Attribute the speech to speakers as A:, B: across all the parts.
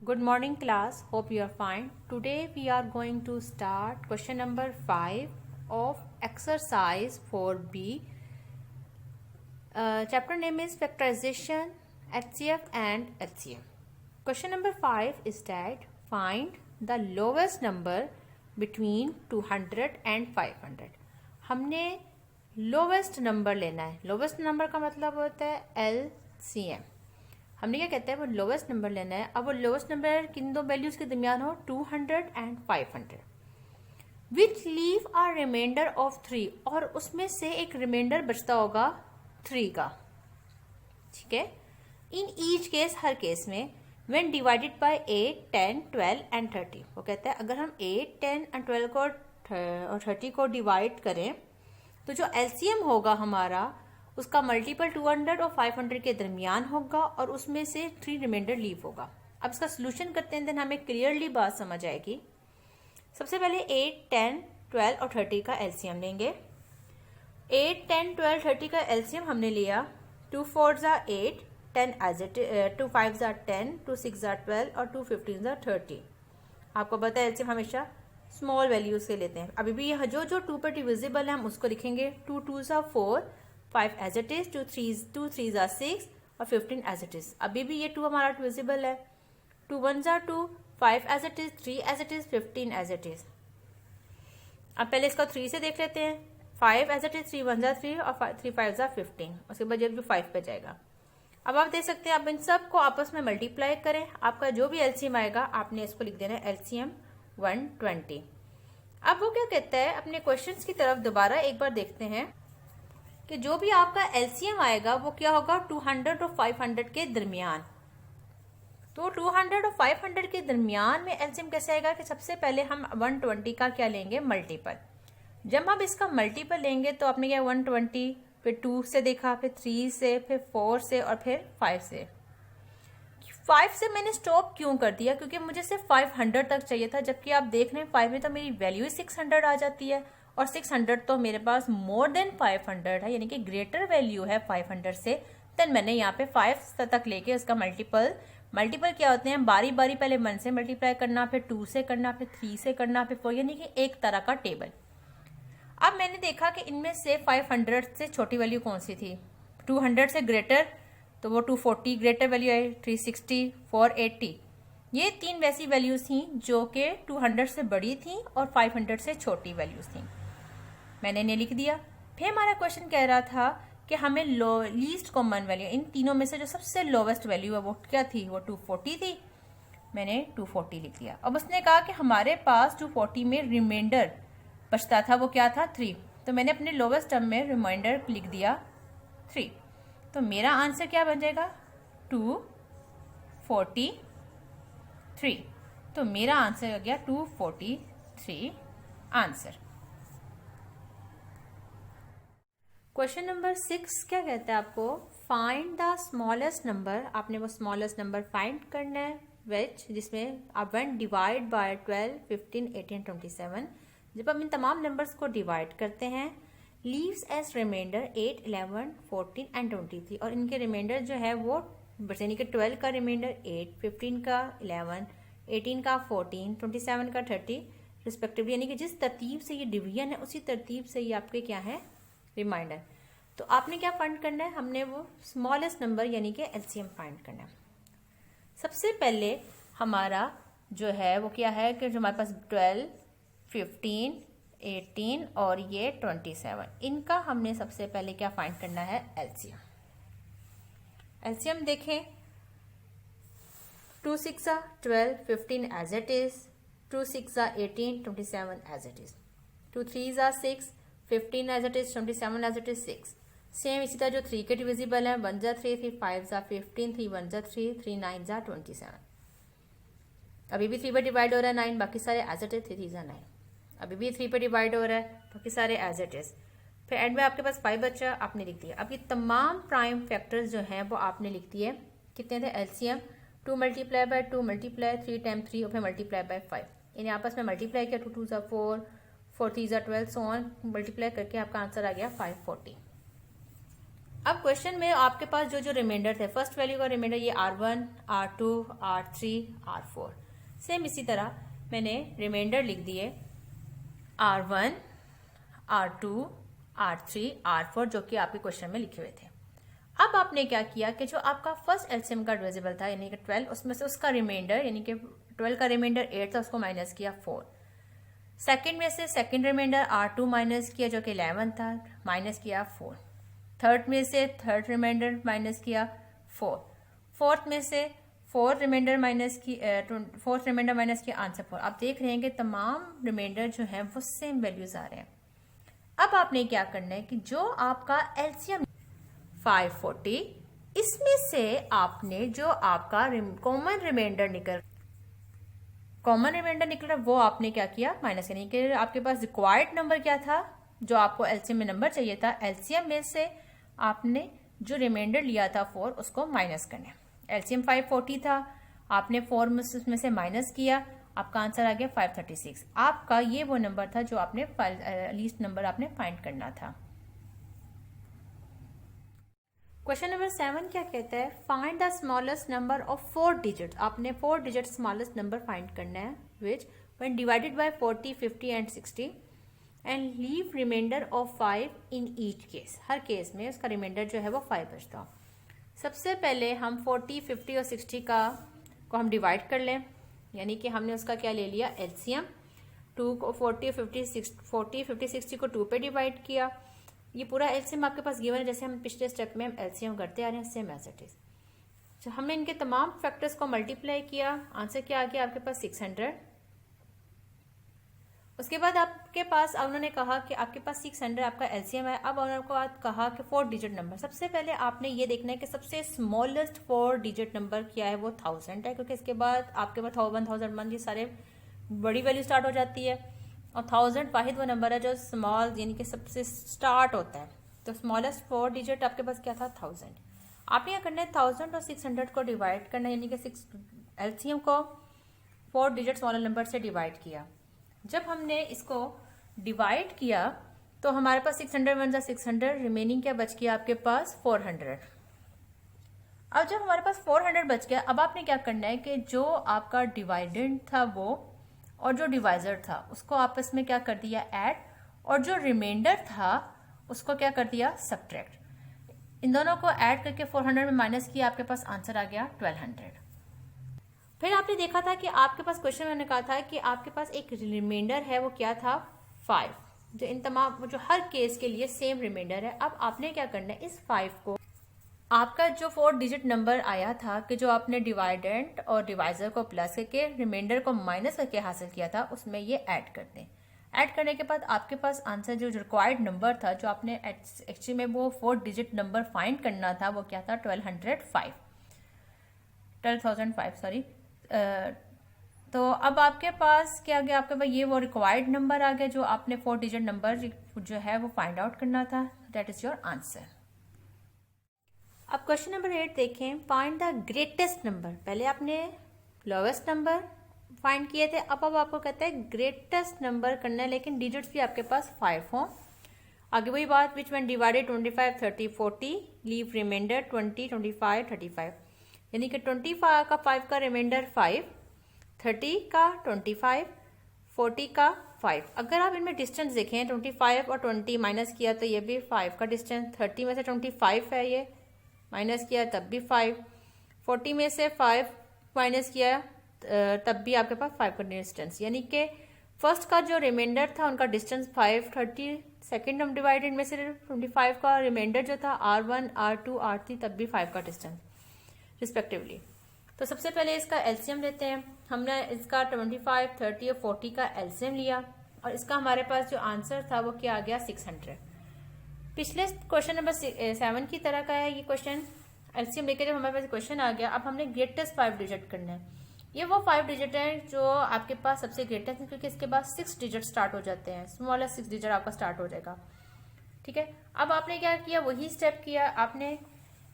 A: Good morning class, hope you are fine. Today we are going to start question number 5 of exercise 4B. Chapter name is factorization, HCF and HCF. Question number 5 is that find the lowest number between 200 and 500. हमने lowest number लेना है. lowest number का मतलब होता है LCM. हमने क्या कहते हैं वो लोवेस्ट नंबर लेना है. अब वो लोवेस्ट नंबर किन दो वैल्यूज के दरमियान हो 200 and 500 which leave a reminder of 3 और उसमें से एक रिमाइंडर बचता होगा 3 का. ठीक है. In each case her case में व्हेन डिवाइडेड बाय 8, 10, 12 एंड 30. वो कहता है अगर हम 8, 10 एंड 12 को और 30 को डिवाइड करें तो जो एलसीएम होगा हमारा उसका मल्टीपल 200 और 500 के दरमियान होगा और उसमें से 3 रिमाइंडर लीव होगा. अब इसका सोल्यूशन करते हैं, देन हमें क्लियरली बात समझ आएगी. सबसे पहले 8, 10, 12 और 30 का एलसीएम लेंगे. 8, 10, 12, 30 का एलसीएम हमने लिया. 2 4s are 8, 10 as it 2 5s are 10, 2 6s are 12 और 2 15s are 30. आपको पता है एलसीएम हमेशा स्मॉल वैल्यूज से लेते हैं. अभी भी यहाँ जो 2 पर डिविजिबल है हम उसको लिखेंगे. 2 2s are 4, 5 as it is, 2 3s are 6 और 15 as it is. अभी भी ये 2 हमारा डिविजिबल है. 2 1s are 2, 5 as it is, 3 as it is, 15 as it is. अब पहले इसका 3 से देख लेते हैं. 5 as it is, 3 1s are 3 और 3 5s are 15. उसके बाद ये भी 5 पे जाएगा. अब आप देख सकते हैं आप इन सब को आपस में मल्टीप्लाई करें. आपका जो भी एलसीएम आएगा आपने इसको लिख देना है एलसीएम 120. अब वो क्या कहता है अपने क्वेश्चंस की तरफ दोबारा एक बार देखते हैं कि जो भी आपका एलसीएम आएगा वो क्या होगा 200 और 500 के दरमियान. तो 200 और 500 के दरमियान में एलसीएम कैसे आएगा कि सबसे पहले हम 120 का क्या लेंगे मल्टीपल. जब हम इसका मल्टीपल लेंगे तो आपने क्या 120 फिर 2 से देखा, फिर 3 से, फिर 4 से और फिर 5 से. 5 से मैंने स्टॉप क्यों कर दिया क्योंकि मुझे सिर्फ 500 तक चाहिए था. जबकि आप देख रहे हैं 5 में तो मेरी वैल्यू ही 600 आ जाती है और 600 तो मेरे पास मोर देन 500 है, यानी कि ग्रेटर वैल्यू है 500 से. देन मैंने यहाँ पे 5 तक लेके उसका मल्टीपल क्या होते हैं बारी बारी पहले 1 से मल्टीप्लाई करना, फिर 2 से करना, फिर 3 से करना, फिर 4, यानी कि एक तरह का टेबल. अब मैंने देखा कि इनमें से 500 से छोटी वैल्यू कौन सी थी. 200 से ग्रेटर तो वो 240 ग्रेटर वैल्यू है, 360, 480. ये 3 वैसी वैल्यूज थी जो कि 200 से बड़ी थी और 500 से छोटी वैल्यूज थी. मैंने इन्हें लिख दिया. फिर हमारा क्वेश्चन कह रहा था कि हमें लीस्ट कॉमन वैल्यू इन तीनों में से जो सबसे लोवेस्ट वैल्यू है वो क्या थी, वो 240 थी. मैंने 240 लिख दिया. अब उसने कहा कि हमारे पास 240 में रिमाइंडर बचता था, वो क्या था 3. तो मैंने अपने लोवेस्ट टर्म में रिमाइंडर लिख दिया 3. तो मेरा आंसर क्या बन जाएगा 243. तो मेरा आंसर हो गया 243 आंसर. क्वेश्चन नंबर 6 क्या कहता है आपको फाइंड द स्मॉलेस्ट नंबर. आपने वो स्मॉलेस्ट नंबर फाइंड करना है विच जिसमें आप व्हेन डिवाइड बाय 12, 15, 18, 27. जब हम इन तमाम नंबर्स को डिवाइड करते हैं लीव्स एज रिमाइंडर 8, 11, 14 एंड 23. और इनके रिमाइंडर जो है वो यानी कि 12 का रिमाइंडर 8, 15 का 11, 18 का 14, 27 का 30 रिस्पेक्टिवली. यानी कि जिस तरतीब से ये डिवीजन है उसी तरतीब से ये आपके क्या है रिमाइंडर. तो आपने क्या फाइंड करना है, हमने वो स्मॉलेस्ट नंबर यानी कि एलसीएम फाइंड करना है. सबसे पहले हमारा जो है वो क्या है कि जो हमारे पास 12, 15, 18 और ये 27 इनका हमने सबसे पहले क्या फाइंड करना है एलसीएम. एलसीएम देखें 2 6 are 12, 15 as it is, 2 6 are 18, 27 as it is, 2 3s are 6, 15 as it is, 27 as it is 6. Same इसी तरह जो 3 के डिविजिबल है 1s are 3, 3 5s are 15, 3 1s are 3, 3 9s are 27. अभी भी 3 पर डिवाइड हो रहा है 9, बाकी सारे as it is 3 3s are 9. अभी भी 3 पर डिवाइड हो रहा है बाकी सारे एज इट इज. फिर एंड में आपके पास 5 बचा आपने लिख दिया. अब ये तमाम प्राइम फैक्टर्स जो हैं वो आपने लिख दिए. कितने थे LCM 2 multiply by 2 multiply 3 time 3 और फिर मल्टीप्लाई बाय 5. इन्हें आपस में मल्टीप्लाई किया 2 2s are 4, 4 3s are 12 so on multiply करके आपका आंसर आ गया 540. अब क्वेश्चन में आपके पास जो जो रिमाइंडर थे, फर्स्ट वैल्यू का रिमाइंडर ये R1, R2, R3, R4, same इसी तरह मैंने रिमाइंडर लिख दिए R1, R2, R3, R4 जो कि आपके क्वेश्चन में लिखे हुए थे। अब आपने क्या किया कि जो आपका फर्स्ट एलसीएम का डिविजिबल था यानी कि 12, उसमें से उसका रिमाइंडर यानी कि 12 का रिमाइंडर 8 था, उसको माइनस किया 4। सेकंड में से सेकंड रिमाइंडर R2 माइनस किया जो कि 11 था, माइनस किया 4। थर्ड में से थर्ड रिमाइंडर माइनस किया 4। फोर्थ में से फोर्थ रिमाइंडर माइनस किया आंसर 4। आप देख रहे हैं कि तमाम रिमाइंडर जो है वो सेम वैल्यूज आ रहे हैं। अब आपने क्या करना है कि जो आपका एलसीएम 540, इसमें से आपने जो आपका कॉमन रिमाइंडर निकल वो आपने क्या किया, माइनस। यानी कि आपके पास रिक्वायर्ड नंबर क्या था, जो आपको एलसीएम में नंबर चाहिए था, एलसीएम में से आपने जो रिमाइंडर लिया था 4 उसको माइनस करना है। एलसीएम 540 था, आपने 4 में से माइनस किया, आपका आंसर आ गया 536। आपका ये वो नंबर था जो आपने लीस्ट नंबर आपने फाइंड करना था। क्वेश्चन नंबर 7 क्या कहता है, find the smallest number of 4 digit. आपने 4 डिजिट स्मॉलेस्ट नंबर फाइंड करना है विच when divided by 40, 50 and 60 and leave remainder of 5 in each case. Her case में उसका रिमाइंडर जो है वो 5 बचता हो। सबसे पहले हम 40, 50 और 60 को हम डिवाइड कर लें, यानी कि हमने उसका क्या ले लिया, एलसीएम। 2 को 40, 50, 60 को 2 पे डिवाइड किया। ये पूरा एलसीएम आपके पास गिवन है, जैसे हम पिछले स्टेप में हम एलसीएम करते आ रहे हैं, सेम एज इट इज। तो हमने इनके तमाम फैक्टर्स को मल्टीप्लाई किया, आंसर क्या आ गया आपके पास 600। उसके बाद आपके पास उन्होंने कहा कि आपके पास 600 आपका एलसीएम है। अब उन्होंने कहा कि 4 डिजिट नंबर। सबसे पहले आपने ये देखना है कि सबसे स्मॉलेस्ट 4 डिजिट नंबर क्या है, वो 1000 है, क्योंकि इसके बाद आपके पास 1001 ये सारे बड़ी वैल्यू स्टार्ट हो जाती है, और 1000 वाहिद वो नंबर है जो स्मॉल यानी कि सबसे स्टार्ट होता है। तो स्मॉलेस्ट 4 डिजिट आपके पास क्या था, 1000। आपने क्या करना है, 1000 और 600 को डिवाइड करना है, यानी कि एलसीएम को 4 डिजिट स्मॉलर नंबर से डिवाइड किया। जब हमने इसको डिवाइड किया तो हमारे पास 600 1 600, रिमेनिंग क्या बच गया आपके पास 400। अब जब हमारे पास 400 बच गया, अब आपने क्या करना है कि जो आपका डिवाइडेंड था वो और जो डिवाइजर था उसको आपस में क्या कर दिया, ऐड, और जो रिमाइंडर था उसको क्या कर दिया, सब्ट्रैक्ट। इन दोनों को ऐड करके 400 में माइनस किया, आपके पास आंसर आ गया 1200। फिर आपने देखा था कि आपके पास क्वेश्चन मैंने कहा था कि आपके पास एक रिमाइंडर है, वो क्या था 5, जो इन तमाम जो हर केस के लिए सेम रिमाइंडर है। अब आपने क्या करना है, इस 5 को आपका जो 4 डिजिट नंबर आया था कि जो आपने डिवाइडेंट और डिवाइजर को प्लस करके रिमाइंडर को माइनस करके हासिल किया था, उसमें ये ऐड कर दें। ऐड करने के बाद आपके पास आंसर जो रिक्वायर्ड नंबर था, जो आपने एक्चुअली में वो 4 डिजिट नंबर फाइंड करना था, वो क्या था 12,005 सॉरी। तो अब आपके पास क्या आ गया, आपके पास ये वो रिक्वायर्ड नंबर आ गया जो आपने 4 डिजिट नंबर जो है वो फाइंड आउट करना था। That is your answer. अब क्वेश्चन नंबर 8 देखें, फाइंड द ग्रेटेस्ट नंबर। पहले आपने लोवेस्ट नंबर फाइंड किए थे, अब आपको कहता है ग्रेटेस्ट नंबर करना है, लेकिन डिजिट्स भी आपके पास 5 हों। आगे वही बात, which one divided 25, 30, 40, leave remainder 20, 25, 35, यानी कि 25 का 5 का रिमाइंडर 5, 30 का 25, 40 का 5। अगर आप इनमें डिस्टेंस देखें, 25 और 20 माइनस किया तो ये भी 5 का डिस्टेंस, 30 में से 25 है ये माइनस किया तब भी 5, 40 में से 5 माइनस किया तब भी आपके पास 5 का डिस्टेंस, यानी कि फर्स्ट का जो रिमाइंडर था उनका डिस्टेंस 5, 30, सेकेंड हम डिवाइडेड में से 25 का रिमाइंडर जो था R1, R2, R3 तब भी 5 का डिस्टेंस रिस्पेक्टिवली। तो सबसे पहले इसका एलसीएम लेते हैं। हमने इसका 25, 30 और 40 का एलसीएम लिया और इसका हमारे पास जो आंसर था वो क्या आ गया 600। पिछले क्वेश्चन नंबर 7 की तरह का है ये क्वेश्चन। एलसीएम लेके जब हमारे पास क्वेश्चन आ गया, अब हमने ग्रेटेस्ट 5 डिजिट करना है। ये वो 5 डिजिट है जो आपके पास सबसे ग्रेटेस्ट है, क्योंकि इसके बाद 6 डिजिट स्टार्ट हो जाते हैं, स्मॉलेस्ट 6 डिजिट आपका स्टार्ट हो जाएगा। ठीक है, अब आपने क्या किया, वही स्टेप किया। आपने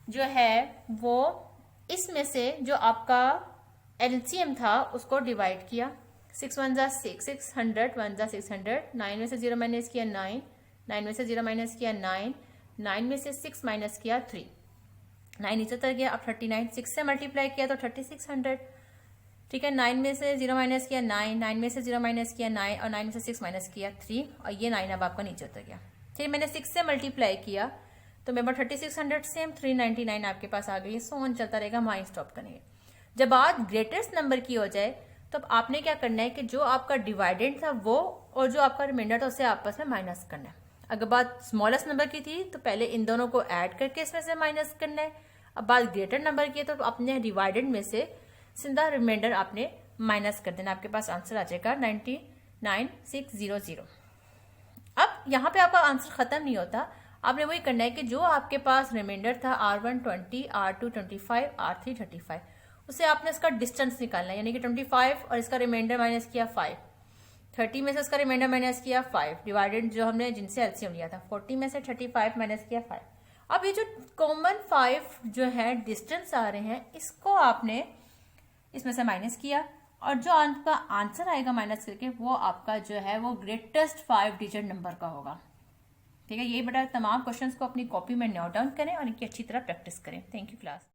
A: जो है वो इसमें से जो आपका एलसीएम था उसको डिवाइड किया। 6 1 जा 6, 600 1 जा 600, 9 में से 0 माइनस किया 9, 9 में से 0 माइनस किया 9, 9 में से 6 माइनस किया 3, 9 नीचे उतर गया। अब 39 6 से मल्टीप्लाई किया तो 3600, ठीक है। 9 में से 0 माइनस किया 9, 9 में से 0 माइनस किया 9 और 9 में से 6 माइनस किया 3 और ये 9 अब आपका नीचे उतर गया। फिर मैंने 6 से मल्टीप्लाई किया तो मेरे पास 3600 सेम 399 आपके पास आ गई। सो ऑन चलता रहेगा, वहाँ स्टॉप करेंगे। जब बात ग्रेटेस्ट नंबर की हो जाए तो अब आपने क्या करना है कि जो आपका डिवाइडेंड था वो और जो आपका रिमाइंडर था उसे आपस में माइनस करना है। अगर बात स्मॉलेस्ट नंबर की थी तो पहले इन दोनों को ऐड करके इसमें से माइनस करना है। अब बात ग्रेटर नंबर की है तो अपने डिवाइडेंड में से सीधा रिमाइंडर आपने माइनस कर देना। आपके पास आंसर आ जाएगा 99600। अब यहाँ पे आपका आंसर खत्म नहीं होता, आपने वही करना है कि जो आपके पास रिमाइंडर था R1 20, R2 25, R3 35, उसे आपने इसका डिस्टेंस निकालना है, यानी कि 25 और इसका रिमाइंडर माइनस किया 5, 30 में से इसका रिमाइंडर माइनस किया 5, डिवाइडेड जो हमने जिनसे एलसीएम लिया था 40 में से 35 माइनस किया 5। अब ये जो कॉमन 5 जो है डिस्टेंस आ रहे हैं इसको आपने इसमें से माइनस किया और जो आपका आंसर आएगा माइनस करके वो आपका जो है वो ग्रेटेस्ट 5 डिजिट नंबर का होगा। ठीक है, ये बेटा तमाम क्वेश्चंस को अपनी कॉपी में नोट डाउन करें और इनकी अच्छी तरह प्रैक्टिस करें। Thank you class.